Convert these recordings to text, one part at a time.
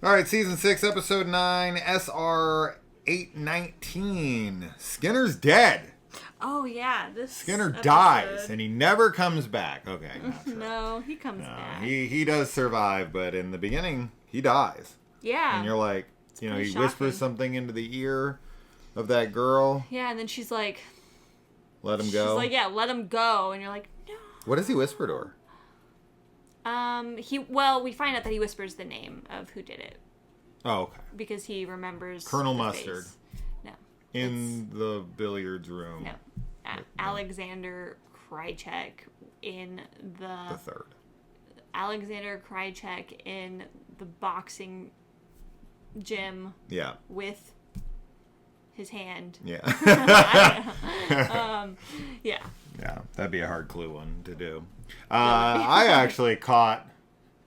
All right, season 6, episode 9, SR 819. Skinner's dead. Oh yeah, Skinner episode. dies and he never comes back. Okay, not true. No, he comes back. He does survive, but in the beginning he dies. Yeah. And you're like, he shocking. whispers something into the ear of that girl. Yeah, and then she's like, let him go. She's like, yeah, let him go, and you're like, no. What does he whisper to her? We find out that he whispers the name of who did it. Oh, okay. Because he remembers Colonel the Mustard. face. No. In the billiards room. No. Alexander Krychek in The third. Alexander Krychek in the boxing gym. Yeah. With his hand. Yeah. Yeah. Yeah, that'd be a hard clue one to do. I actually caught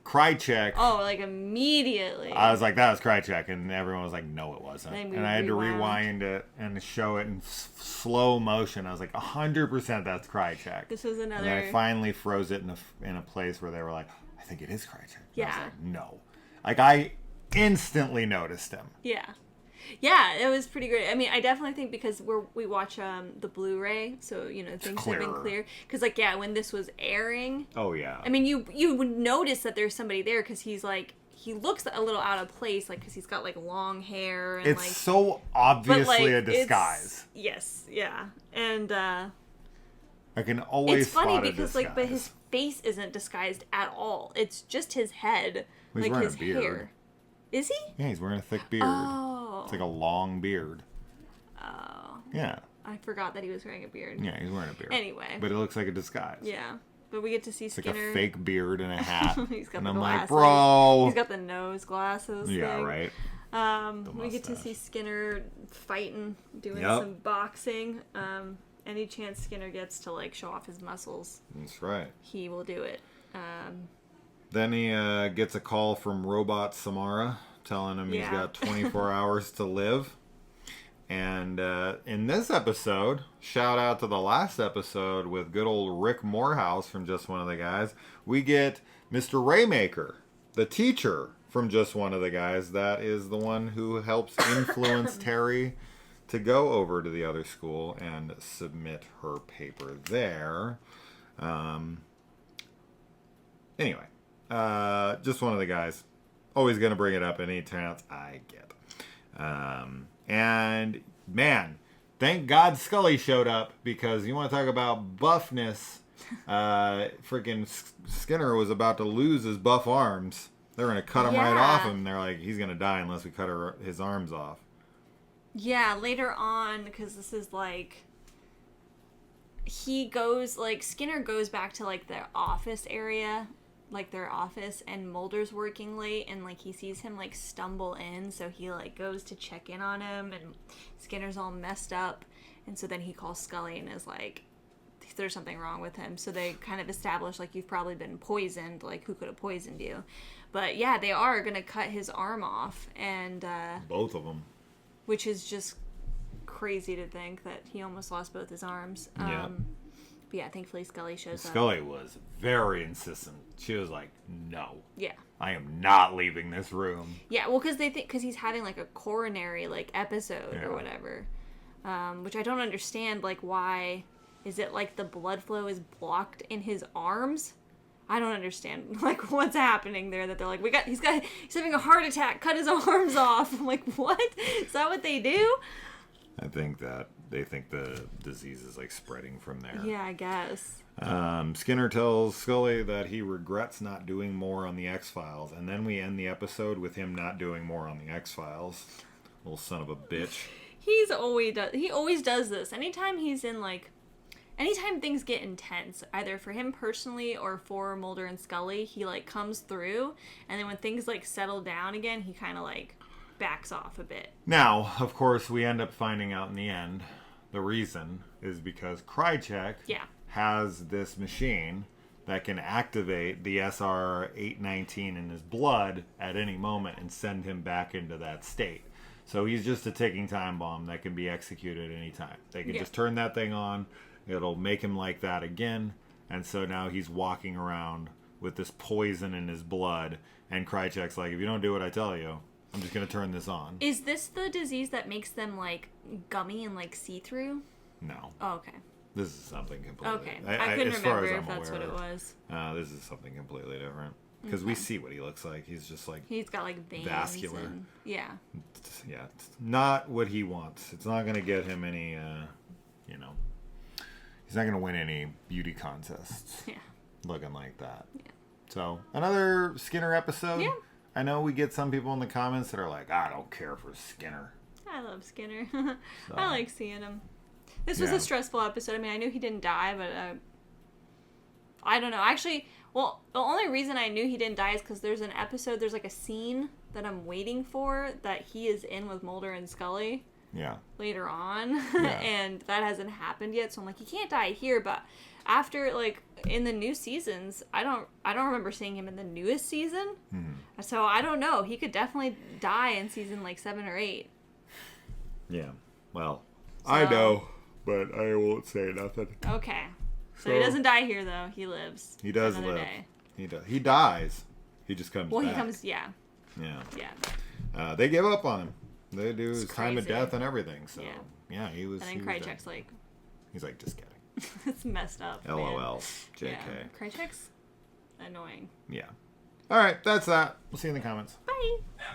Krychek. Oh, like immediately. I was like, that was Krychek, and everyone was like, no, it wasn't. And I had to rewind it and show it in slow motion. I was like, 100% that's Krychek. This was another. And then I finally froze it in a place where they were like, I think it is Krychek. Yeah. I was like, no. Like, I instantly noticed him. Yeah. Yeah, it was pretty great. I mean, I definitely think because we watch the Blu-ray, so things have been clear. Because when this was airing, oh yeah, I mean you would notice that there's somebody there because he looks a little out of place, like because he's got like long hair. And, it's so obviously a disguise. Yes, yeah, and I can always. It's funny spot a because disguise. but his face isn't disguised at all. It's just his head, he's like his a beard. hair. Is he? Yeah, he's wearing a thick beard. Oh. It's like a long beard. Oh. Yeah. I forgot that he was wearing a beard. Yeah, he's wearing a beard. Anyway. But it looks like a disguise. Yeah. But we get to see Skinner. It's like a fake beard and a hat. He's got and the I'm glasses. like, bro. He's got the nose glasses. Yeah, thing. right. We get to see Skinner fighting, doing Yep. some boxing. Any chance Skinner gets to show off his muscles, That's right. he will do it. Then he gets a call from Robot Samara telling him he's got 24 hours to live. And in this episode, shout out to the last episode with good old Rick Morehouse from Just One of the Guys, we get Mr. Raymaker, the teacher from Just One of the Guys. That is the one who helps influence Terry to go over to the other school and submit her paper there. Anyway, Just One of the Guys. Always going to bring it up any chance I get. And, man, thank God Scully showed up, because you want to talk about buffness. Freaking Skinner was about to lose his buff arms. They're going to cut him right off him. They're like, he's going to die unless we cut his arms off. Yeah, later on, because this is Skinner goes back to their office area, their office, and Mulder's working late, and he sees him stumble in, so he goes to check in on him, and Skinner's all messed up, and so then he calls Scully and is like, there's something wrong with him. So they kind of establish you've probably been poisoned, who could have poisoned you. But yeah, they are gonna cut his arm off, and both of them, which is just crazy to think that he almost lost both his arms. Yeah. But yeah, thankfully Scully shows up. Scully was very insistent. She was like, no. Yeah. I am not leaving this room. Yeah, well, because he's having a coronary episode or whatever, which I don't understand. Why is it the blood flow is blocked in his arms? I don't understand what's happening there. That they're he's having a heart attack. Cut his arms off. I'm like, what? Is that what they do? I think that they think the disease is spreading from there. Yeah, I guess. Skinner tells Scully that he regrets not doing more on the X-Files, and then we end the episode with him not doing more on the X-Files. Little son of a bitch. He always does this. Anytime he's in anytime things get intense, either for him personally or for Mulder and Scully, he comes through, and then when things settle down again, he kind of backs off a bit. Now, of course, we end up finding out in the end the reason is because Krychek has this machine that can activate the SR-819 in his blood at any moment and send him back into that state. So he's just a ticking time bomb that can be executed anytime. They can just turn that thing on. It'll make him like that again. And so now he's walking around with this poison in his blood, and Krychek's like, if you don't do what I tell you, I'm just gonna turn this on. Is this the disease that makes them like gummy and like see-through? No. Oh, okay. This is something completely. Okay, I couldn't remember if that's aware, what it was. This is something completely different because we see what he looks like. He's just like he's got like veins, vascular. and, yeah. Yeah, it's not what he wants. It's not gonna get him any. You know, he's not gonna win any beauty contests. Yeah. Looking like that. Yeah. So another Skinner episode. Yeah. I know we get some people in the comments that are like, I don't care for Skinner. I love Skinner. I like seeing him. This was a stressful episode. I mean, I knew he didn't die, but I don't know. Actually, well, the only reason I knew he didn't die is because there's like a scene that I'm waiting for that he is in with Mulder and Scully. Yeah. Later on, Yeah. and that hasn't happened yet. So I'm like, he can't die here. But after like in the new seasons, I don't remember seeing him in the newest season. Mm-hmm. So I don't know. He could definitely die in season like 7 or 8. Yeah. Well, I know, but I won't say nothing. Okay. So he doesn't die here though. He lives. He does another live. Day. He does. He dies. He just comes back. He comes. Yeah. Yeah. Yeah. They give up on him. They do It's his time of crazy. death and everything. So Yeah. he was. And then he was dead. Krychek's like, He's like, just kidding. it's messed up. Man. LOL. JK. Yeah. Krychek's annoying. Yeah. All right. That's that. We'll see you in the comments. Bye.